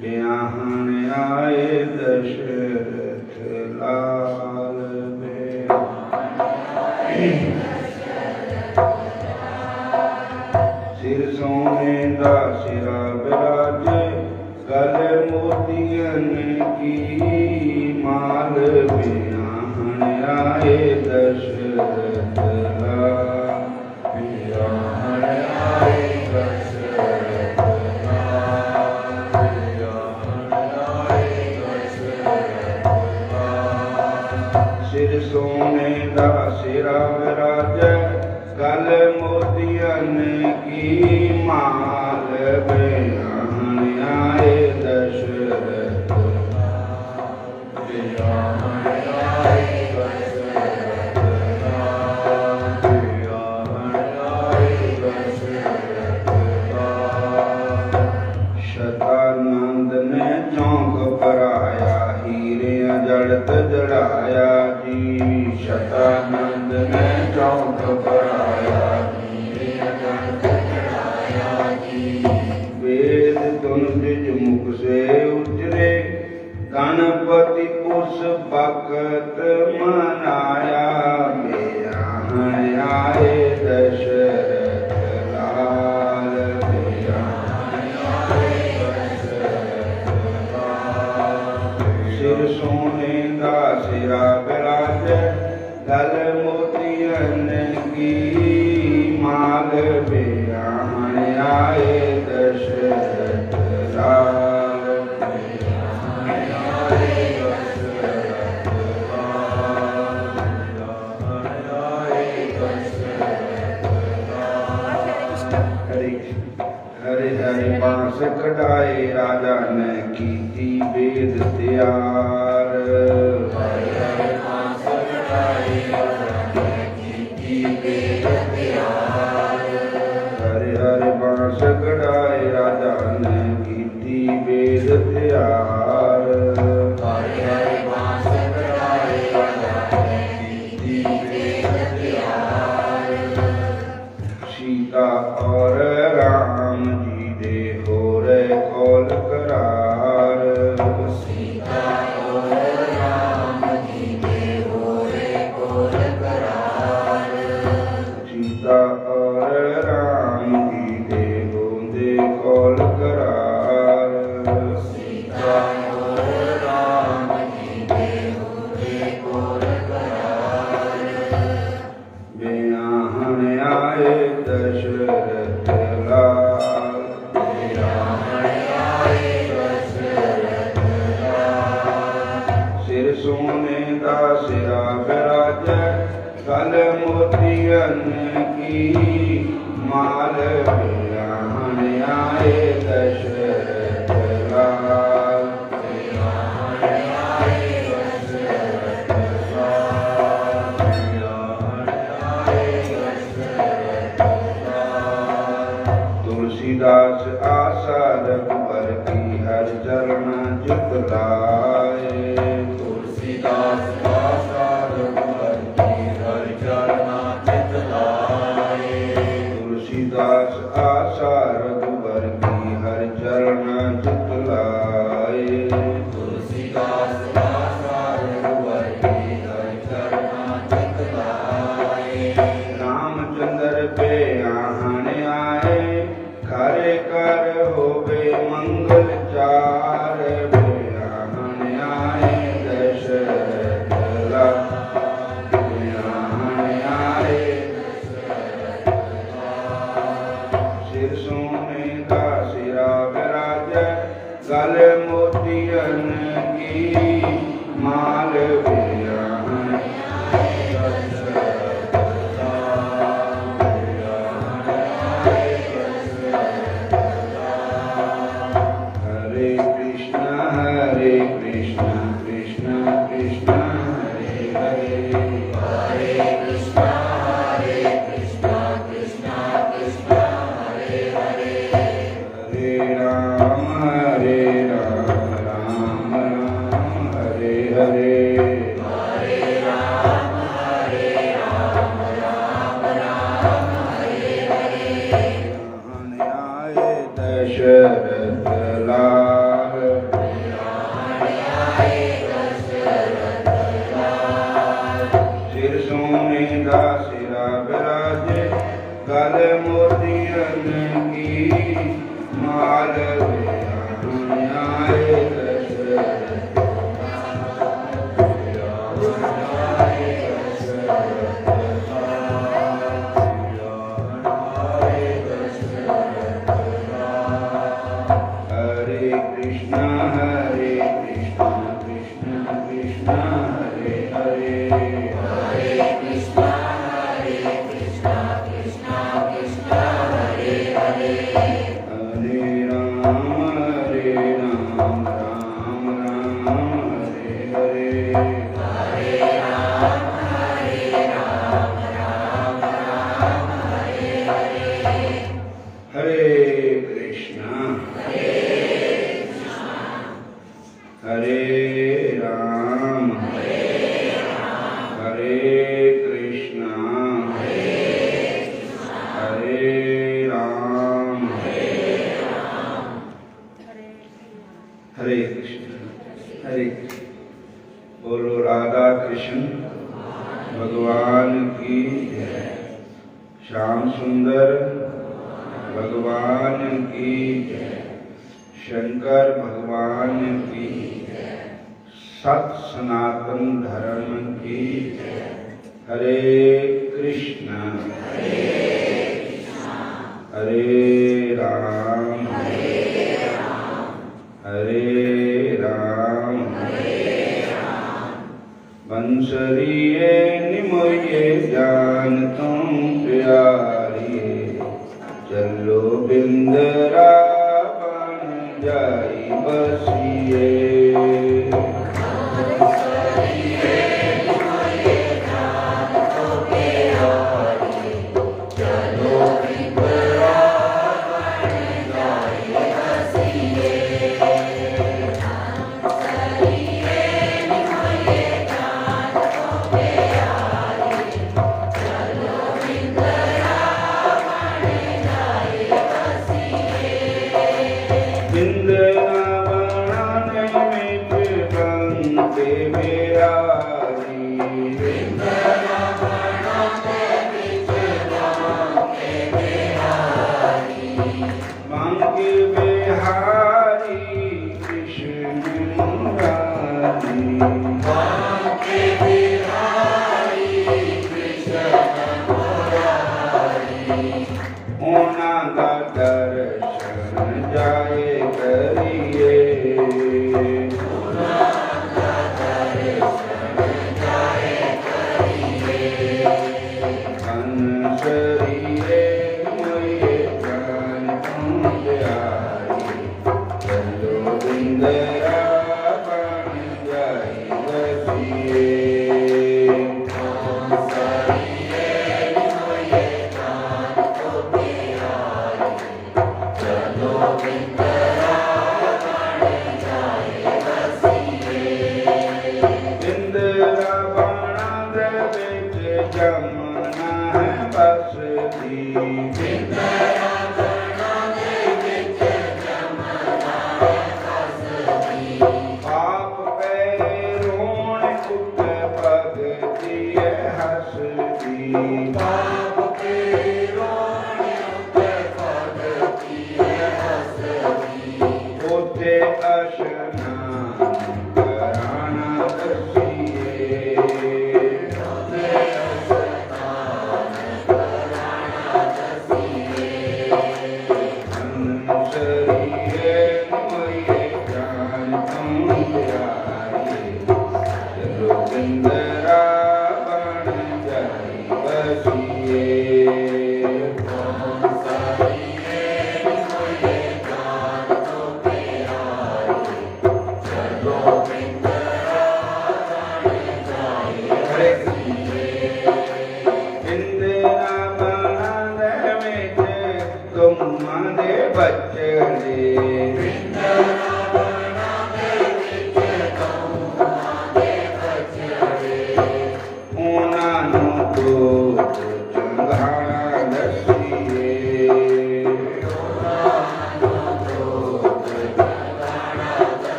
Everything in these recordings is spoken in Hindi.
ब्याहन आए दशरथ लाल सिर सोने दा सिरा बिराजे गले मोतियन की माल ब्याहन आए दशरथ लाल ब्याहन आए दशरथ लाल ब्याहन आए दशरथ लाल सिर सोने दा सिरा बिराजे गल मोतियन की माल ब्याहन आए दशरथ ब्याहन आए दशरथ ब्याहन आए दशरथ शतानंद ने चौंक पराया हीरे जड़त जड़ाया जी शतानंद ने चौंक पराया हीरे जड़त जड़ाया जी वेद तुन द्विज मुख से उतरे गणपति उस भक्त मनाया ब्याहन आए दशरथ लाल ब्याहन आए दशरथ लाल सिर सोने का सिरा बिराजे गल मोतियन की माल ब्याहन आए दशरथ लाल ब्याहन आए दशरथ लाल ब्याहन आए दशरथ लाल हरे हरे बांस कढ़ाए राजा ने कीती वेद तैयार हरे हरे बांस कढ़ाए राजा ने कीती वेद तैयार हरे हरे बांस कढ़ाए राजा ने कीती वेद तैयार हरे हरे बांस कढ़ाए राजा ने कीती वेद तैयार सीता और राम जी दे हो रे कौल करार सीता और राम जी दे हो रे कौल करार सीता और राम जी दे हो दे कौल करार सीता और राम जी दे हो दे कौल करार ब्याहन आए दशरथ लाल ब्याहन आए दशरथ लाल सिर सोने दा सिरा बिराजे गल मोतियन की माल ब्याहन आए दशरथ लाल ब्याहन आए दशरथ लाल ब्याहन आए दशरथ लाल तुलसीदास आशा रघुबर की हर चरण चित लाए तुलसीदास आशा रघुबर की हर चरण चित लाए तुलसीदास आशा रघुबर की हर चरण चित लाए तुलसीदास आशा रघुबर की हर चरण चित लाए रामचंद्र पे आहन आए खरे कर होवे मंगल चार ब्याहन आए दशरथ लाल ब्याहन आए दशरथ लाल सिर सोने का सिरा बिराजे गल मोतियन की माल ब्याहन आए दशरथ लाल ब्याहन आए दशरथ लाल हरे कृष्ण कृष्ण कृष्ण हरे हरे हरे कृष्ण कृष्ण कृष्ण हरे हरे हरे राम राम राम हरे हरे कृष्णा कृष्ण कृष्ण हरे हरे हरे कृष्णा कृष्णा कृष्णा हरे हरे हरे राम राम राम हरे हरे हरे राम राम राम हरे हरे हरे कृष्णा हरे राम हरे कृष्णा हरे राम हरे कृष्ण हरे कृष्ण। बोलो राधा कृष्ण भगवान की जय। श्याम सुंदर भगवान की जय। शंकर भगवान की जय। सत सनातन धर्म की जय। हरे कृष्ण हरे राम हरे राम बंसरिये निमोये जान तुम प्यारी चलो बिंदरा बन जाई बसिए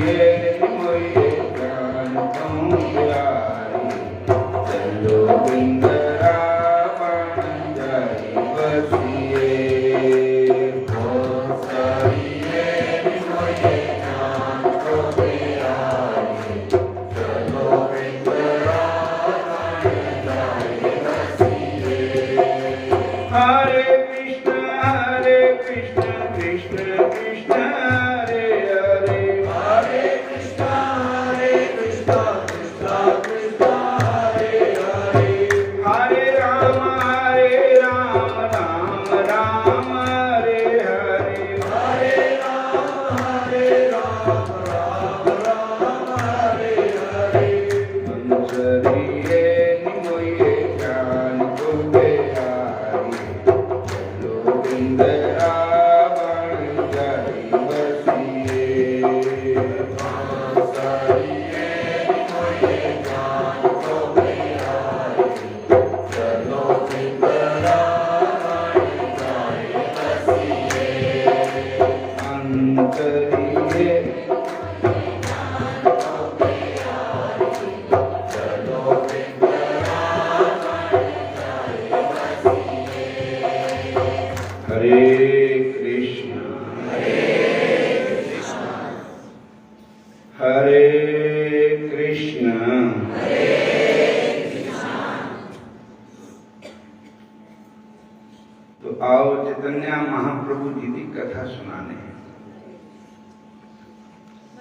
मोये जान तुम प्यारी चलो बिंदरावन जाई बसिए हरे कृष्ण कृष्ण कृष्ण हरे हरे हरे कृष्णा कृष्णा कृष्णा हरे हरे हरे राम राम राम हरे हरे हरे राम राम राम हरे हरे बंसरिये निमोये जान को बिहारी चलो बिंदरावन जाई बसिए अंतरिये हरे कृष्ण हरे कृष्ण तो आओ चैतन्य महाप्रभु जी की कथा सुनाने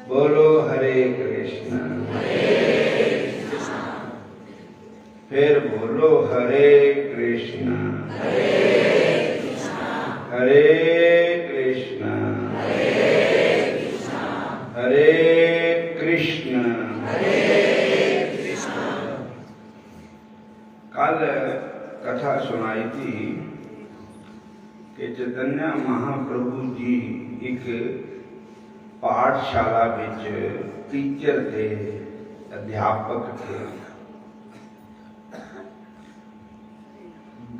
बोलो हरे कृष्ण फिर बोलो हरे कृष्ण हरे कृष्ण हरे कृष्ण कल कथा सुनाई थी कि चैतन्य महाप्रभु जी एक पाठशाला विच टीचर थे, अध्यापक थे।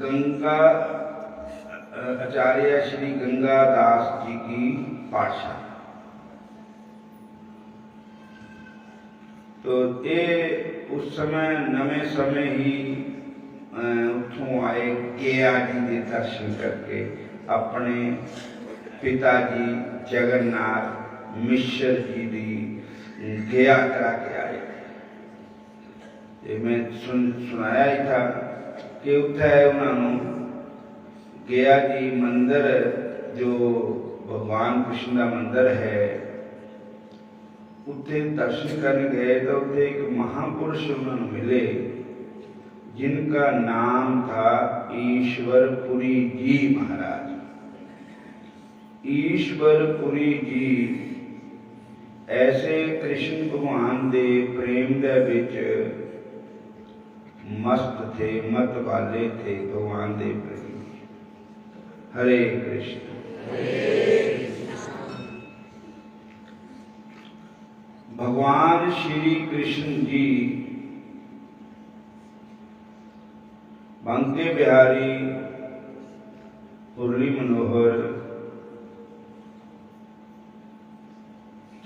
गंगा आचार्य श्री गंगादास जी की पाठशाला। तो ये उस समय नवे समय ही उठों आए गया जी के दर्शन करके अपने पिताजी जगन्नाथ मिश्र जी की गया करा के आए। ये मैं सुनाया ही था कि उत्थे उन्होंने गया जी मंदिर जो भगवान कृष्ण का मंदिर है उत्थे दर्शन करने गए तो उत्थे एक महापुरुष उन्होंने मिले जिनका नाम था ईश्वरपुरी जी महाराज। ईश्वरपुरी जी ऐसे कृष्ण भगवान दे प्रेम दे विच मस्त थे, मत वाले थे भगवान दे प्रेम। हरे कृष्ण। भगवान श्री कृष्ण जी बांके बिहारी मुरली मनोहर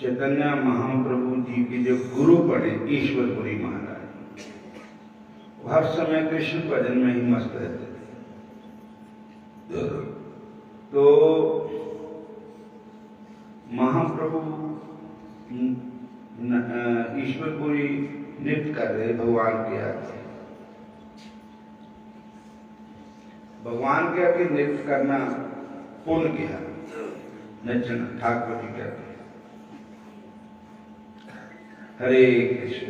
चैतन्य महाप्रभु जी के जो गुरु बने ईश्वरपुरी महाराज, हर समय कृष्ण भजन में ही मस्त रहते थे। तो महाप्रभु ईश्वरपुरी नृत्य कर रहे भगवान के आगे। भगवान के आगे नृत्य करना पुण्य किया, नचना ठाकुर जी कहते हैं। हरे कृष्ण।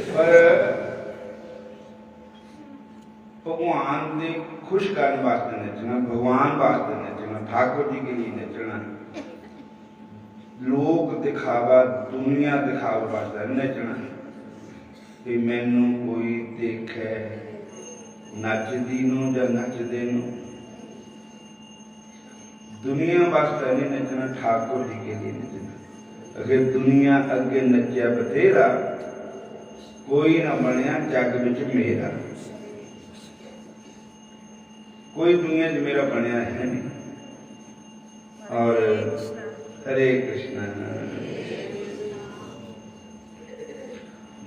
पर भगवान दे खुश करने वास्ते नचना, भगवान वास्ते नचना, ठाकुर जी के लिए नचना, लोक दिखावा दुनिया दिखावा वास्ते नचना कि मैनू कोई देखे नचदी नू या नचदे नू, दुनिया वास्ते नहीं नचना, ठाकुर जी के लिए नचना। अगर दुनिया अगे नचिया बथेरा, कोई ना बनया जग विच मेरा, कोई दुनिया च मेरा बनया है नहीं। और हरे कृष्ण।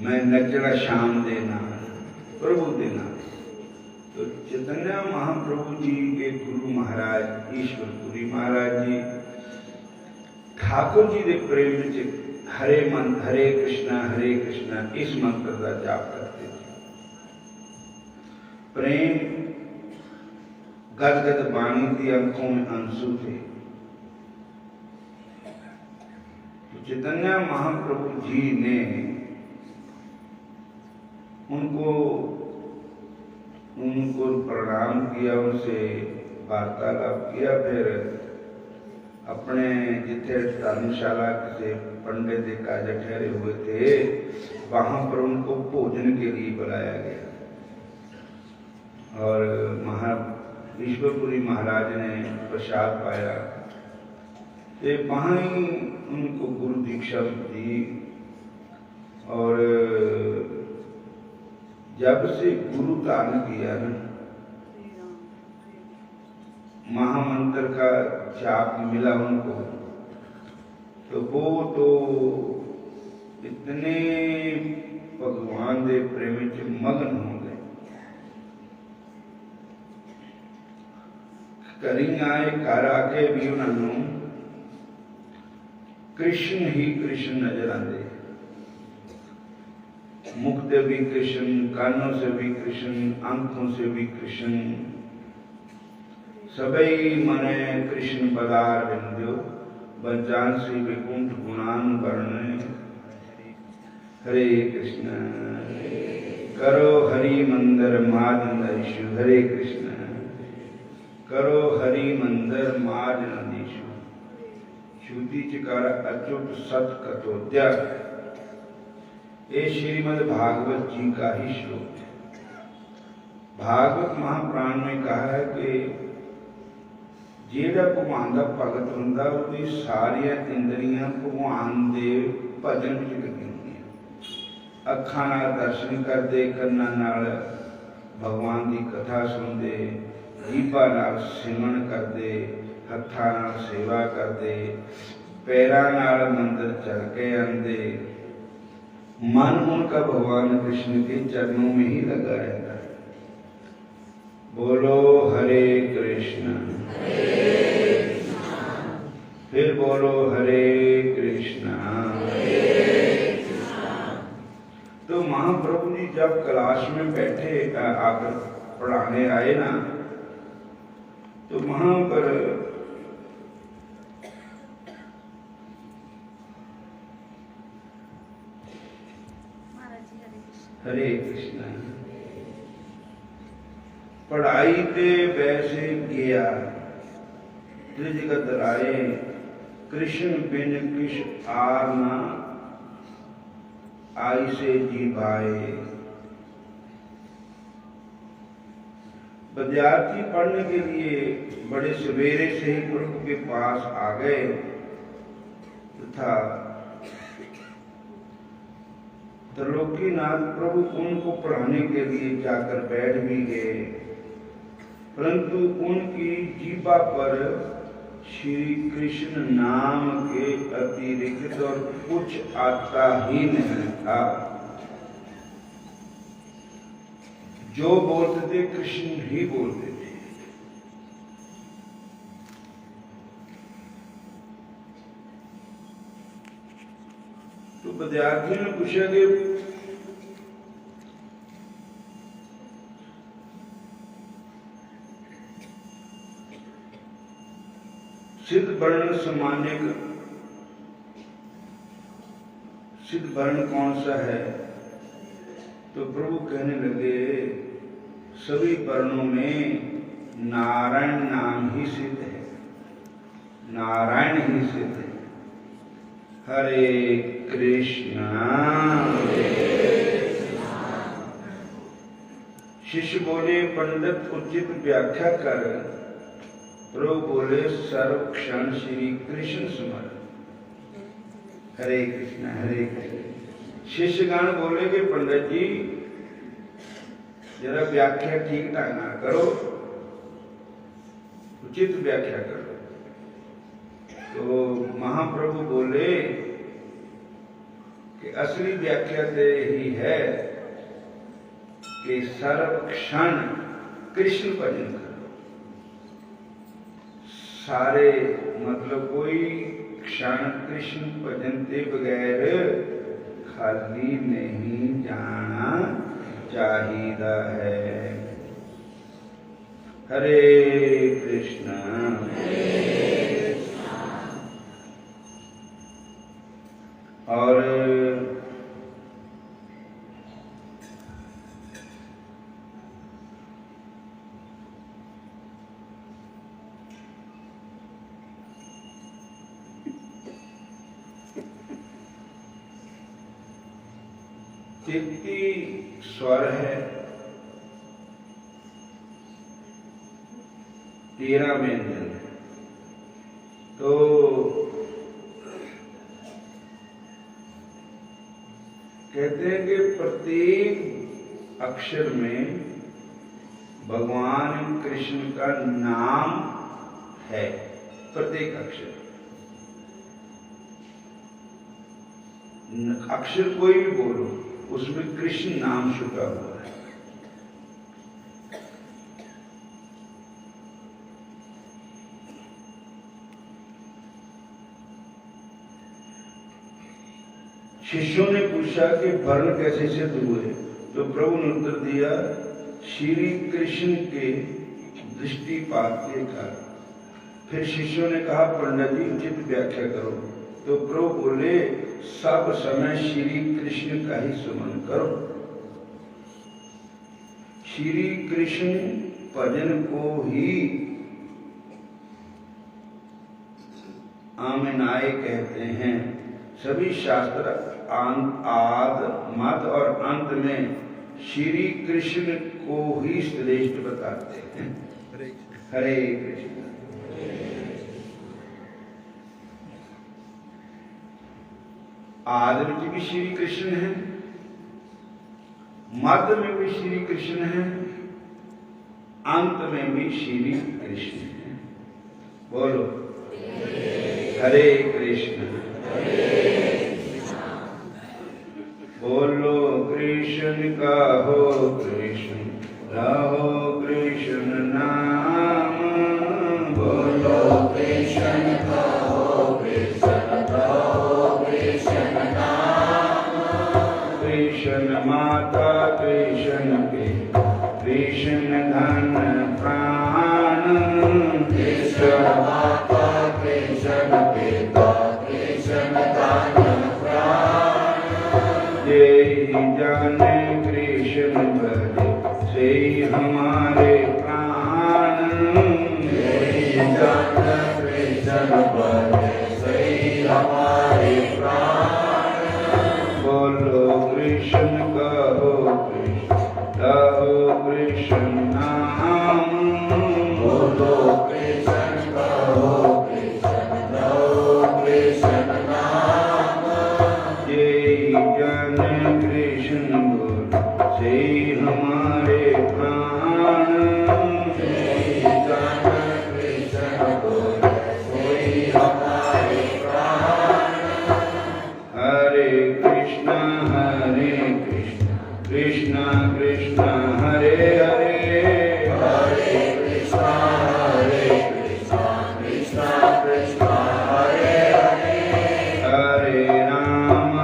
मैं नचना शाम दे नाल, प्रभु दे नाल। तो चैतन्य महाप्रभु जी के गुरु महाराज ईश्वरपुरी महाराज जी ठाकुर जी के प्रेम च हरे कृष्णा इस मंत्र का जाप करते थे। प्रेम गदगद वाणी की आंखों में आंसू थे। तो चैतन्य महाप्रभु जी ने उनको प्रणाम किया, उनसे वार्तालाप किया। फिर अपने जिथे धर्मशाला किसी पंडित के काज ठहरे हुए थे वहां पर उनको भोजन के लिए बुलाया गया और ईश्वरपुरी महाराज ने प्रसाद पाया। तो वहां ही उनको गुरु दीक्षा दी और जब से गुरु धारण किया ना, महामंत्र का जाप मिला उनको, तो वो तो इतने भगवान दे प्रेम च मगन हो गए। करी आए घर आके भी उन्होंने कृष्ण ही कृष्ण नजर आते। मुख से भी कृष्ण, कानों से भी कृष्ण, आंखों से भी कृष्ण। सबई मने कृष्ण पदार बिंदु बंचांसी विकुंठ गुणान वर्णने। हरे कृष्ण करो हरि मंदिर माज नदीशु। हरे कृष्ण करो हरि मंदिर माज नदीशु। श्रुति चकार अच्युत सत कथोद्या। ये श्रीमद् भागवत जी का ही श्लोक है। भागवत महापुराण में कहा है कि जेड़ा भगवान का भगत होंदा उसकी सारिया इंद्रियां भगवान के भजन च लगी होंदियां। अखां नाल दर्शन करते, कन्नां नाल भगवान की कथा सुनते, जीभा नाल सिमरन करते, हत्थां नाल सेवा करते, पैरां नाल मंदिर चल के आंदे। मन उनका भगवान कृष्ण के चरणों में ही लगा रहता है। बोलो हरे कृष्ण, फिर बोलो हरे कृष्णा। तो महाप्रभु जी जब क्लास में बैठे आकर पढ़ाने आए ना, तो वहां पर हरे कृष्णा पढ़ाई ते वैसे गया जगत राय। कृष्ण बिन किश आर ना आई से जी भाए। विद्यार्थी पढ़ने के लिए बड़े सवेरे से ही प्रभु के पास आ गए तथा त्रिलोकीनाथ प्रभु उनको पढ़ाने के लिए जाकर बैठ भी गए, परंतु उनकी जीभा पर श्री कृष्ण नाम के अतिरिक्त और कुछ आता ही नहीं था। जो बोलते थे कृष्ण ही बोलते थे। तो विद्यार्थियों ने पूछा कि सिद्ध वर्ण सामान्य सिद्ध वर्ण कौन सा है? तो प्रभु कहने लगे सभी वर्णों में नारायण नाम ही सिद्ध है, नारायण ही सिद्ध है। हरे कृष्णा। शिष्य बोले पंडित उचित व्याख्या कर। प्रभु बोले सर्व क्षण श्री कृष्ण स्मरण। हरे कृष्ण हरे कृष्ण। शिष्यगण बोले कि पंडित जी जरा व्याख्या ठीक ढंग ना करो, उचित व्याख्या करो। तो महाप्रभु बोले कि असली व्याख्या तो यही है कि सर्व क्षण कृष्ण भजन करो। सारे मतलब कोई क्षण कृष्ण भजन के बगैर खाली नहीं जाना चाहिए है। हरे कृष्णा और तृतीय स्वर है 13 व्यंजन है। तो कहते हैं कि प्रत्येक अक्षर में भगवान कृष्ण का नाम है। प्रत्येक अक्षर अक्षर कोई भी बोलो उसमें कृष्ण नाम छुपा हुआ है। शिष्यों ने पूछा कि वर्ण कैसे सिद्ध हुए, तो प्रभु ने उत्तर दिया श्री कृष्ण के दृष्टिपात के कारण। फिर शिष्यों ने कहा पंडित जी उचित व्याख्या करो, तो प्रभु बोले सब समय श्री कृष्ण का ही सुमन करो। श्री कृष्ण भजन को ही आमिनाय कहते हैं। सभी शास्त्र आद मध्य और अंत में श्री कृष्ण को ही श्रेष्ठ बताते हैं। हरे कृष्ण। आदि में भी श्री कृष्ण है, मध्य में भी श्री कृष्ण है, अंत में भी श्री कृष्ण है। बोलो हरे कृष्ण। बोलो कृष्ण का हो कृष्ण रहो कृष्ण नाम। बोलो कृष्ण का हो कृष्ण रहो कृष्ण नाम। कृष्ण माता कृष्ण पिता कृष्ण धन प्राण। कृष्ण माता कृष्ण पिता कृष्ण धन प्राण। जाने कृष्ण भजे से हमारे प्राण। जाने कृष्ण भजे से हमारे प्राण। बोलो कृष्ण कहो कृष्ण कहो कृष्ण नाम। बोलो कृष्ण कहो कृष्ण कहो कृष्ण नाम। जाने कृष्ण बोल से हमारे प्राण। जाने कृष्ण बोल से हमारे प्राण। हरे कृष्ण कृष्ण कृष्ण हरे हरे। हरे कृष्ण कृष्ण कृष्ण हरे हरे। हरे राम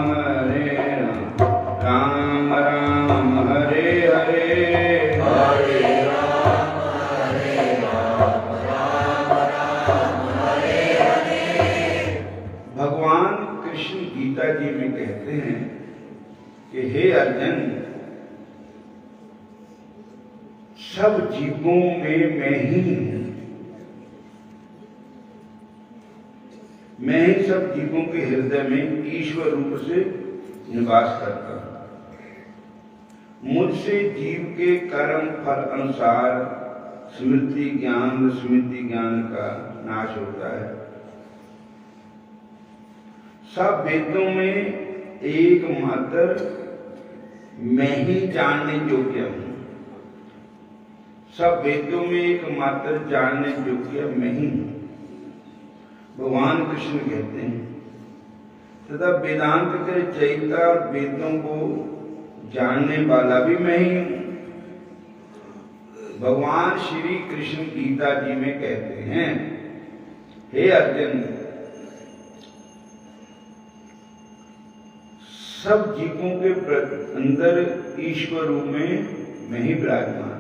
राम राम हरे हरे। हरे राम राम राम हरे हरे। भगवान कृष्ण गीता जी में कहते हैं कि हे अर्जुन, सब जीवों में मैं ही हूं। मैं ही सब जीवों के हृदय में ईश्वर रूप से निवास करता हूं। मुझसे जीव के कर्म फल अनुसार स्मृति ज्ञान का नाश होता है। सब वेदों में एकमात्र मैं ही जानने योग्य हूं। सब वेदों में एकमात्र जानने योग्य मैं ही हूं। भगवान कृष्ण कहते हैं तथा वेदांत के रचयिता और वेदों को जानने वाला भी मैं ही हूं। भगवान श्री कृष्ण गीता जी में कहते हैं, हे अर्जुन, सब जीवों के अंदर ईश्वर रूप में मैं ही विराजमान।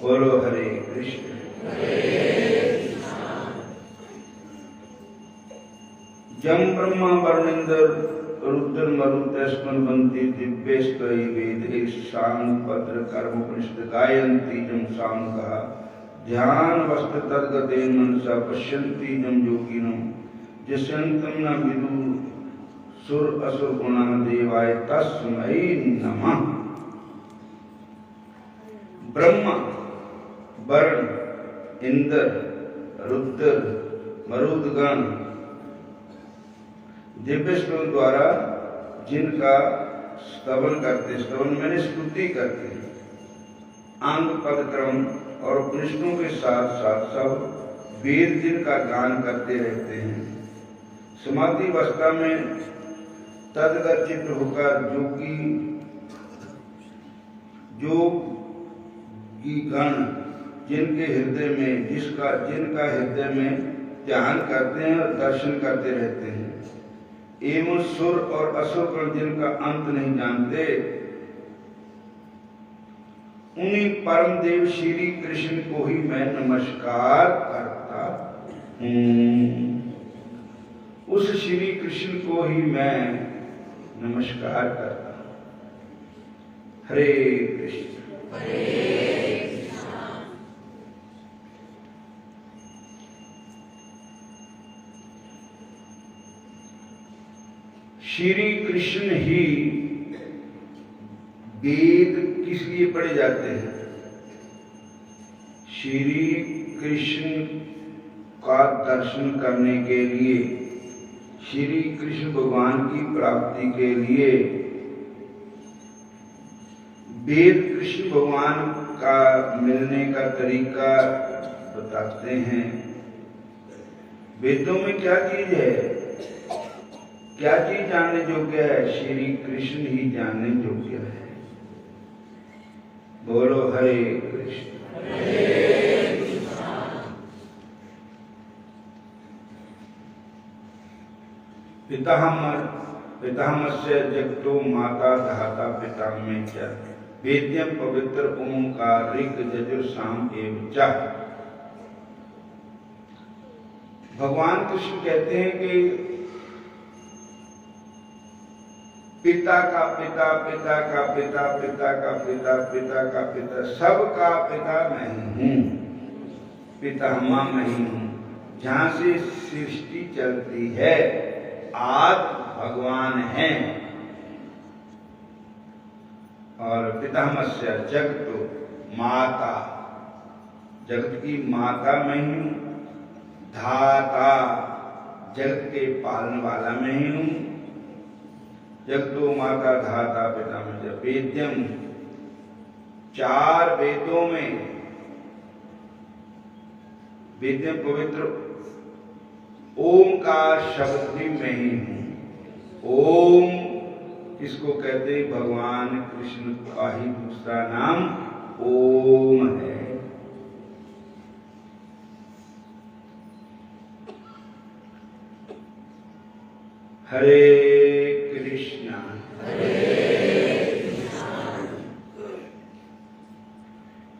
बोलो हरे कृष्ण। जम ब्रह्मा वर्णेंद्र रुद्र मरुतस्मन बंती दिव्यस्तई वेदे सांग पत्र कर्म उपनिषद गायंती जम सांग कहा ध्यान वस्त्र तद्गते मनसा पश्यन्ति जम योगिनो जस्यंतम न विदु सुर असुर गुणा देवाय तस्मै नमः। ब्रह्मा, वरुण, इंद्र, रुद्र, मरुदगण दिव्यस्वरों द्वारा जिनका स्तवन करते, स्तवन मैंने स्तुति करते हैं, अंग पद क्रम और उपनिषदों के साथ साथ सब वेद जिनका गान करते रहते हैं, समाधि अवस्था में तदगर्चित होकर जोगी गण जिनके हृदय में जिनका हृदय में ध्यान करते हैं और दर्शन करते रहते हैं, एवं सुर और असुर गण जिनका अंत नहीं जानते, उन्हीं परम देव श्री कृष्ण को ही मैं नमस्कार करता हूं। उस श्री कृष्ण को ही मैं नमस्कार करता हूं। हरे कृष्ण। श्री कृष्ण ही वेद किस लिए पढ़े जाते हैं? श्री कृष्ण का दर्शन करने के लिए, श्री कृष्ण भगवान की प्राप्ति के लिए वेद कृष्ण भगवान का मिलने का तरीका बताते हैं। वेदों में क्या चीज है, क्या चीज जानने योग्य है? श्री कृष्ण ही जानने योग्य है। बोलो हरे कृष्ण। पितामहस्य जगतो माता धाता पिता में च वेद्यम पवित्र ओंकार ऋग यजुर साम एवं च। भगवान कृष्ण कहते हैं कि पिता का पिता, पिता का पिता, पिता का पिता, पिता का पिता, सबका पिता मैं ही हूं, पितामह मैं ही हूं। जहां से सृष्टि चलती है आज भगवान हैं। और पितामहस्य जगत माता, जगत की माता मैं ही हूं। धाता, जगत के पालन वाला मैं ही हूं। जगतो माता धाता पिता में वेद्यम, चार वेदों में वेद्यम पवित्र ओंकार शब्द भी मैं ही हूं। ओम इसको कहते हैं भगवान कृष्ण का ही दूसरा नाम ओम है। हरे कृष्णा।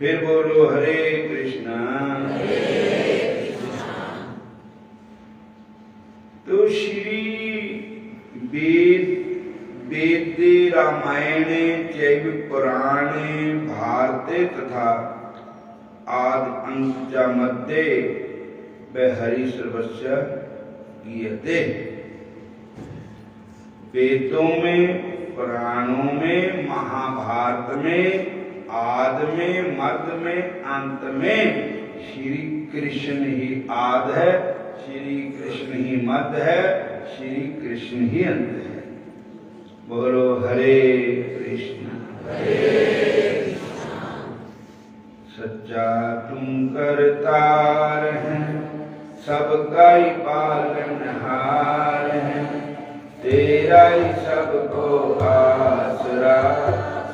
फिर बोलो हरे कृष्णा। तो श्री वेदे रामायणे चैव पुराणे भारते तथा आदि अंश मध्ये हरि सर्वस्य गीयते। वेदों में, पुराणों में, महाभारत में, आदि में, मध्य में, अंत में श्री कृष्ण ही आदि है, श्री कृष्ण ही मध्य है, श्री कृष्ण ही अंत है। बोलो हरे कृष्ण। सच्चा तुम करतार हैं, सबका ही पालनहार हैं। तेरा ही सबको आसरा,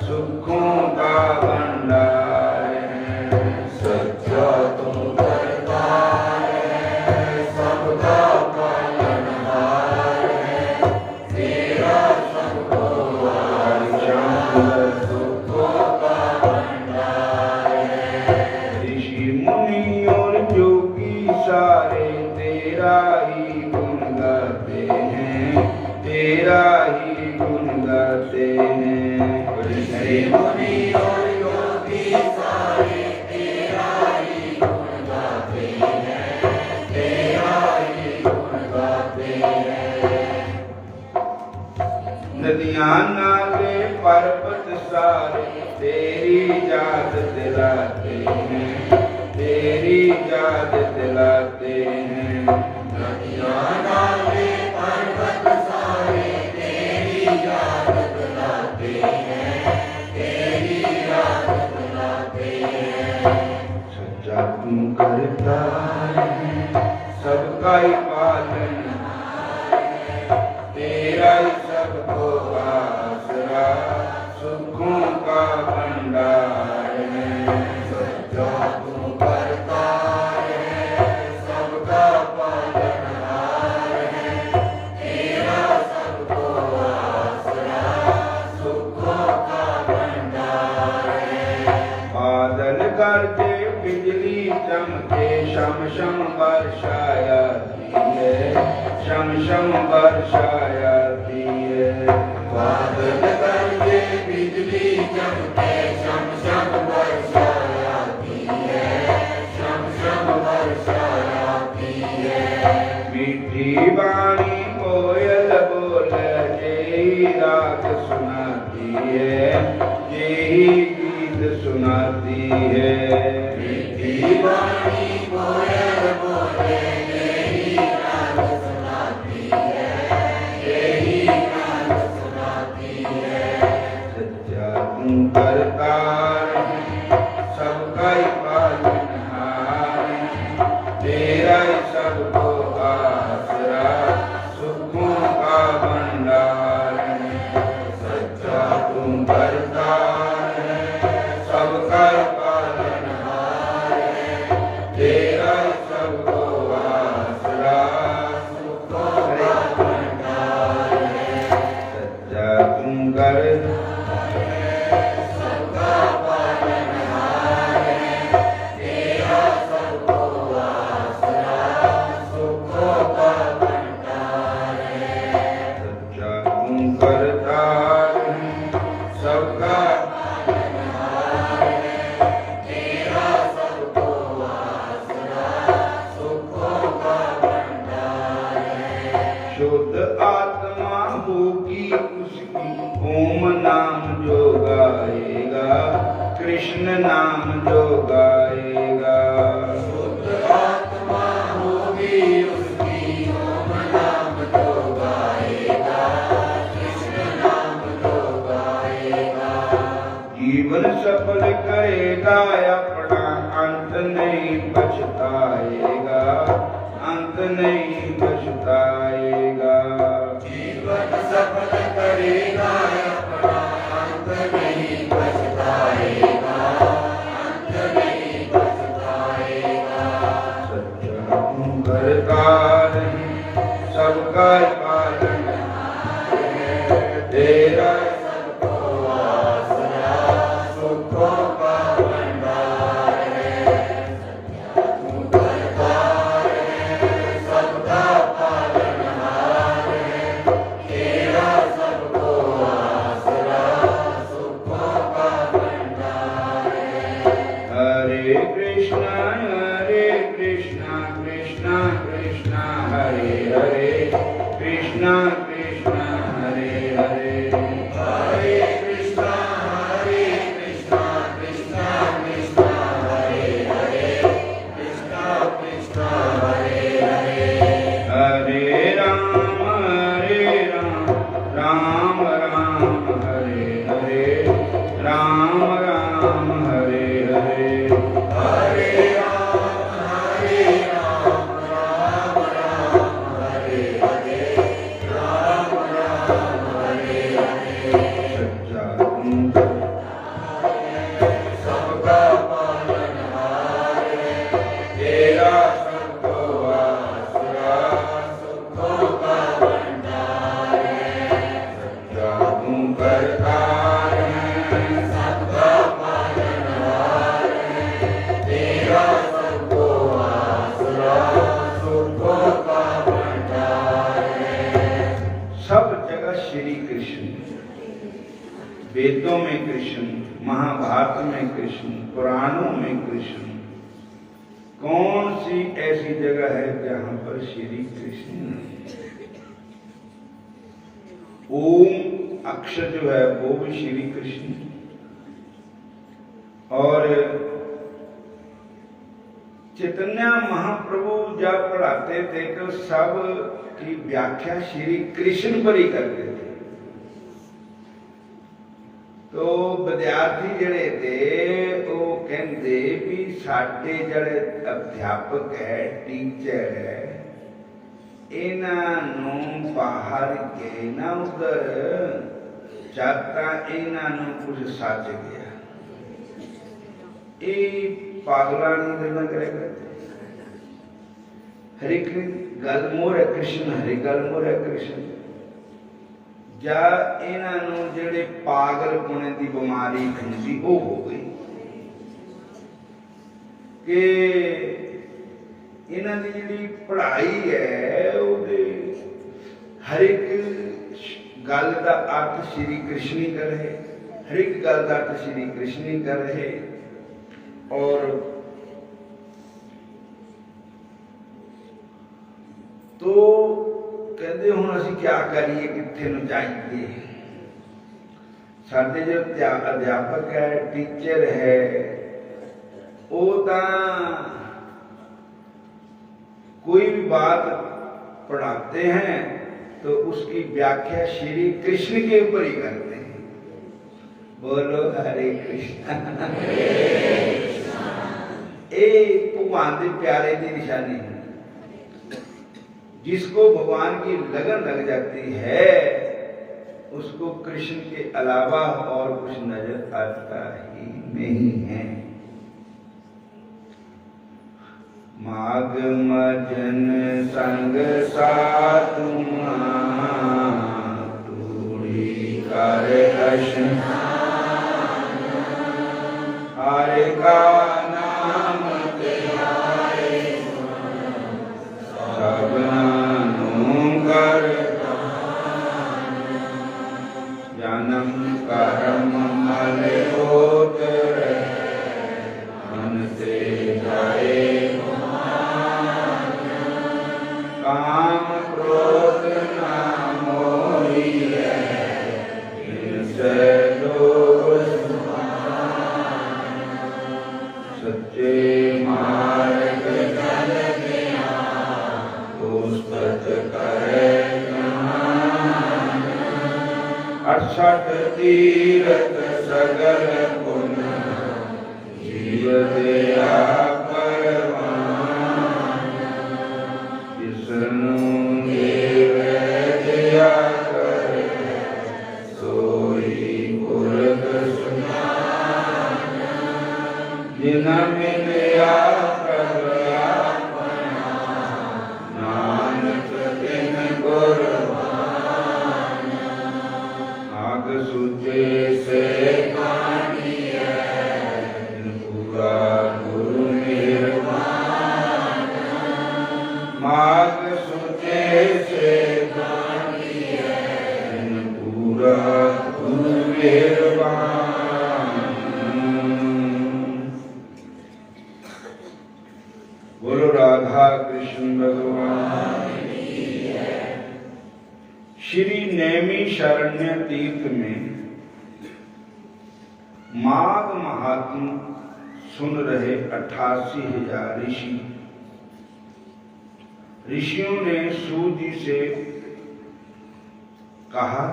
सुखों का भंडार है। सच्चा तू करतार है, सबका पालनहार है। तेरा सबको आश्रय, सुखों का भंडार है। ऋषि मुनि और जोगी सारे तेरा ही गुण गाते हैं, तेरा ही गुण गाते हैं। ऋषि मुनि और योगी सारे तेरा ही गुण गाते हैं, तेरा ही गुण गाते हैं। नदियाँ नाले पर्वत सारे तेरी याद दिलाते हैं, तेरी याद दिलाते हैं। नदियाँ नाले पर्वत सारे तेरी याद दिलाते हैं, तेरी याद दिलाते हैं। सच्चा तू करता है, सबका ही पालन, तेरा ही सबको आसरा, सुखों का भंडार है। सच्चा तू करतार है, सबका पालनहार है। तेरा सबको आसरा, सुखों का भंडार है। बादल गरजे बिजली चमके, शम शम बरसायाती है, शम शम बरसायाती है। बादल गरजे बिजली चमके, शम शम वर्षा आती है, शम शम वर्षा आती है। मीठी वाणी कोयल बोले, यही राग सुनाती है, यही गीत सुनाती है। मीठी वाणी कोयल बोले, यही राग सुनाती है, यही राग सुनाती है। सच्चा तू करतार है, सबका ही पालनहार है। तेरा ही सबको आसरा, सुखों का भंडार है। सच्चा तू करतार है, सबका ही पालनहार है। तेरा ही सबको आसरा, सुखों का भंडार है। सच्चा तू कर सबका पालनहार है। तेरा सबको आसरा, सुखों का भंडार है। सच्चा तू करतार है, सबका पालनहार है। तेरा सबको आसरा, सुखों का भंडार है। शुद्ध आत्मा होगी उसकी, ओम नाम जो गाएगा, कृष्ण नाम जो गाएगा। शुद्ध आत्मा होगी उसकी, ओम नाम जो गाएगा, कृष्ण नाम जो गाएगा। जीवन सफल करेगा अपना, अंत नहीं पछताएगा, अंत नहीं पछताएगा। जीवन सफल करेगा अपना, अंत नहीं पछताएगा, अंत नहीं पछताएगा। सच्चा तू करतार है, सबका ही पालनहार है। तेरा सबको आसरा, सुखों का भंडार है। तू करतार है, सबका पालनहार है। तेरा सबको आसरा, सुखों का भंडार है। हरे कृष्णा कृष्णा कृष्णा हरे हरे, कृष्णा कृष्णा हरे हरे। हरे कृष्णा कृष्णा कृष्णा हरे हरे, कृष्णा कृष्णा हरे हरे। हरे राम राम राम हरे हरे, राम राम हरे हरे। हरे राम राम राम हरे हरे, राम राम आएगा श्री कृष्ण। वेदों में कृष्ण, महाभारत में कृष्ण, पुराणों में कृष्ण। कौन सी ऐसी जगह है जहां पर श्री कृष्ण नहीं? ओम अक्षर जो है वो भी श्री कृष्ण। और चैतन्य महाप्रभु जब पढ़ाते थे तो सब की व्याख्या श्री कृष्ण पर ही करते थे। तो विद्यार्थी जड़े थे वो कहते भी साडे जड़े अध्यापक है, टीचर है, इन्हों बाहर गए ना उधर जाता इन्हों कुछ सच गया। ये पागलों गल्लां करे करते। हर एक गल मोर है कृष्ण, हर एक गल मोर है कृष्ण। जा इन्हों जेड़े पागलपने की बीमारी थी वो हो गई कि इन्हों की जी पढ़ाई है उहदे हर एक गल का अर्थ श्री कृष्ण ही कर रहे, हर एक गल का अर्थ श्री कृष्ण ही कर रहे। और तो कहते हुण असीं क्या करिए, कित्थे नूं जाइए। साडे जो अध्यापक है, टीचर है, वो तां कोई भी बात पढ़ाते हैं तो उसकी व्याख्या श्री कृष्ण के ऊपर ही करते हैं। बोलो हरे कृष्णा। भगवान के प्यारे की निशानी है। जिसको भगवान की लगन लग जाती है उसको कृष्ण के अलावा और कुछ नजर आता ही नहीं है। माघ मजन संग साधु तूड़ी कर हरे का नाम त्याए सबनों कर जन्म कर्म मल होत मन से जाए काम क्रोध ना मोही इनसे सच्चे मार्ग चल गया पुस्तक करे 68 तीरथ सगल पुन जीव दया परवान जिसनु देव दया करे सोई पुरख सुनान जिन मिलया प्रभु अपना नानक तिन कुर्बान आग सूचे से पानी है पूरा गुरु निर्वाण माग सूचे से पानी है पूरा गुरु निर्वाण। बोलो राधा कृष्ण भगवान। श्री नैमिषारण्य तीर्थ में माघ महात्म सुन रहे 88,000 ऋषि। ऋषियों ने सूत जी से कहा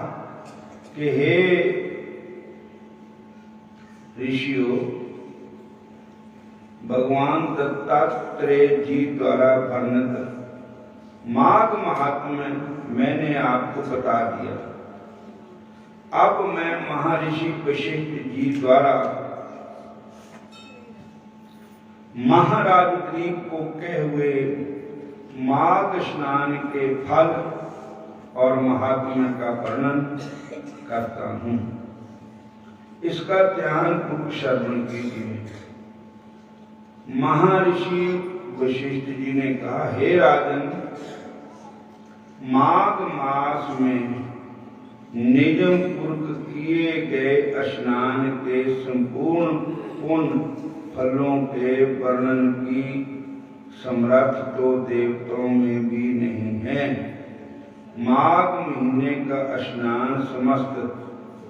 कि हे ऋषियों, भगवान दत्तात्रेय जी द्वारा वर्णित माघ महात्म्य मैंने आपको बता दिया। अब मैं महर्षि वशिष्ठ जी द्वारा महाराज ग्रीक को कहे हुए माघ स्नान के फल और महात्म्य का वर्णन करता हूं। इसका ध्यान पूर्वक श्रवण कीजिए। महर्षि वशिष्ठ जी ने कहा, हे राजन, माघ मास में निजम पूर्वक किए गए स्नान के संपूर्ण पुण्य फलों के वर्णन की समर्थ तो देवताओं में भी नहीं है। माघ महीने का स्नान समस्त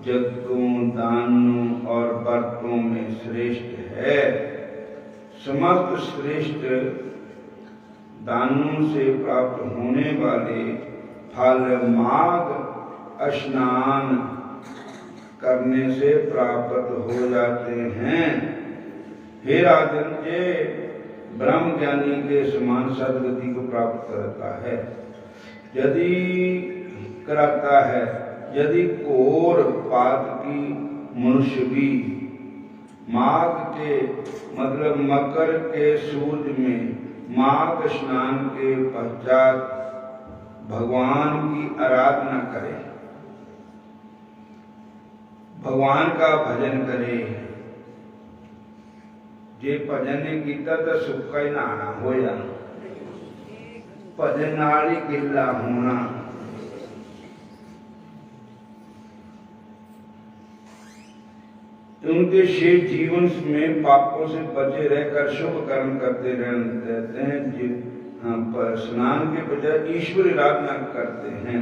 यज्ञों, दानों और व्रतों में श्रेष्ठ है। समस्त श्रेष्ठ दानों से प्राप्त होने वाले फल माघ स्नान करने से प्राप्त हो जाते हैं। हे राजन, ये ब्रह्म ज्ञानी के समान सदगति को प्राप्त करता है, यदि कोर पात की मनुष्य भी माघ के मतलब मकर के सूर्य में माघ स्नान के पश्चात भगवान की आराधना करे, भगवान का भजन करे, जे भजन नहीं किया तो सुक्का ही नहाना होया, भजन नाल ही गिला होना। उनके शेष जीवन में पापों से बचे रहकर शुभ कर्म करते रहते हैं। स्नान के बजाय ईश्वर आराधना करते हैं,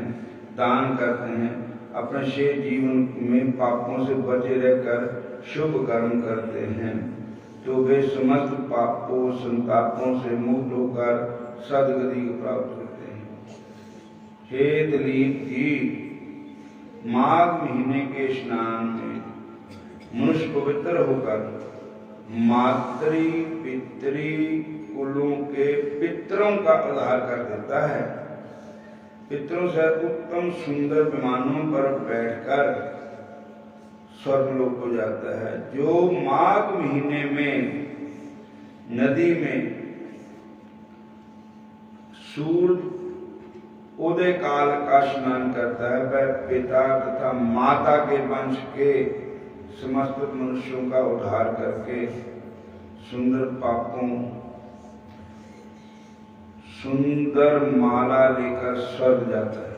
दान करते हैं, अपने शेष जीवन में पापों से बचे रहकर शुभ कर्म करते हैं, तो वे समस्त पापों संतापों से मुक्त होकर सदगति को प्राप्त करते हैं। हे दिलीप जी, माघ महीने के स्नान में मनुष्य पवित्र होकर मातृ पितृ कुलों के पितरों का उद्धार कर देता है। पितरों से उत्तम सुंदर विमानों पर बैठकर स्वर्गलोक हो जाता है। जो माघ महीने में नदी में सूर्य उदय काल का स्नान करता है, वह पिता तथा माता के वंश के समस्त मनुष्यों का उद्धार करके सुंदर माला लेकर स्वर्ग जाता है।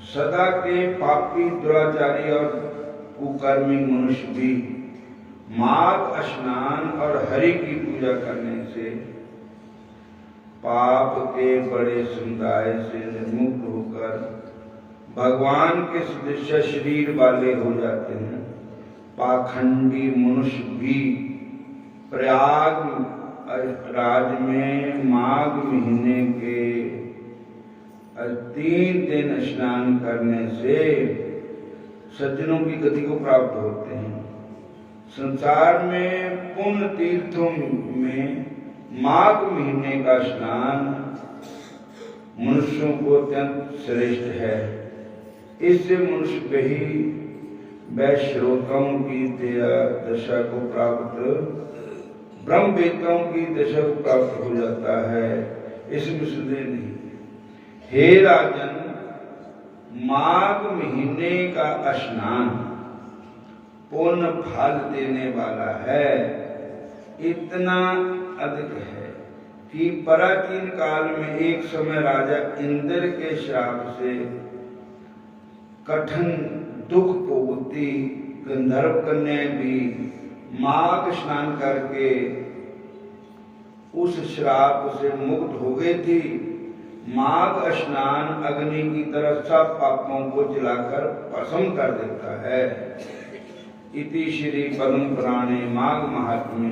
सदा के पापी, दुराचारी और कुकर्मी मनुष्य भी माघ स्नान और हरि की पूजा करने से पाप के बड़े समुदाय से मुक्त होकर भगवान के सदृश शरीर वाले हो जाते हैं। पाखंडी मनुष्य भी प्रयाग राज में माघ महीने के 3 दिन स्नान करने से सज्जनों की गति को प्राप्त होते हैं। संसार में पुण्य तीर्थों में माघ महीने का स्नान मनुष्यों को अत्यंत श्रेष्ठ है। इससे मनुष्य ही वैश्रोताओं की दशा को प्राप्त, ब्रह्मवेताओं की दशा को प्राप्त हो जाता है, इसमें संदेह नहीं। हे राजन, माघ महीने का स्नान पुण्य फल देने वाला है। इतना अधिक है कि प्राचीन काल में एक समय राजा इंद्र के श्राप से कठिन दुख भोगती गंधर्व कन्या भी माघ स्नान करके उस श्राप से मुक्त हो गई थी। माघ स्नान अग्नि की तरह सब पापों को जलाकर भस्म कर देता है। इति श्री पद्म पुराणे माघ महात्म्य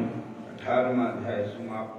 18वां अध्याय समाप्त।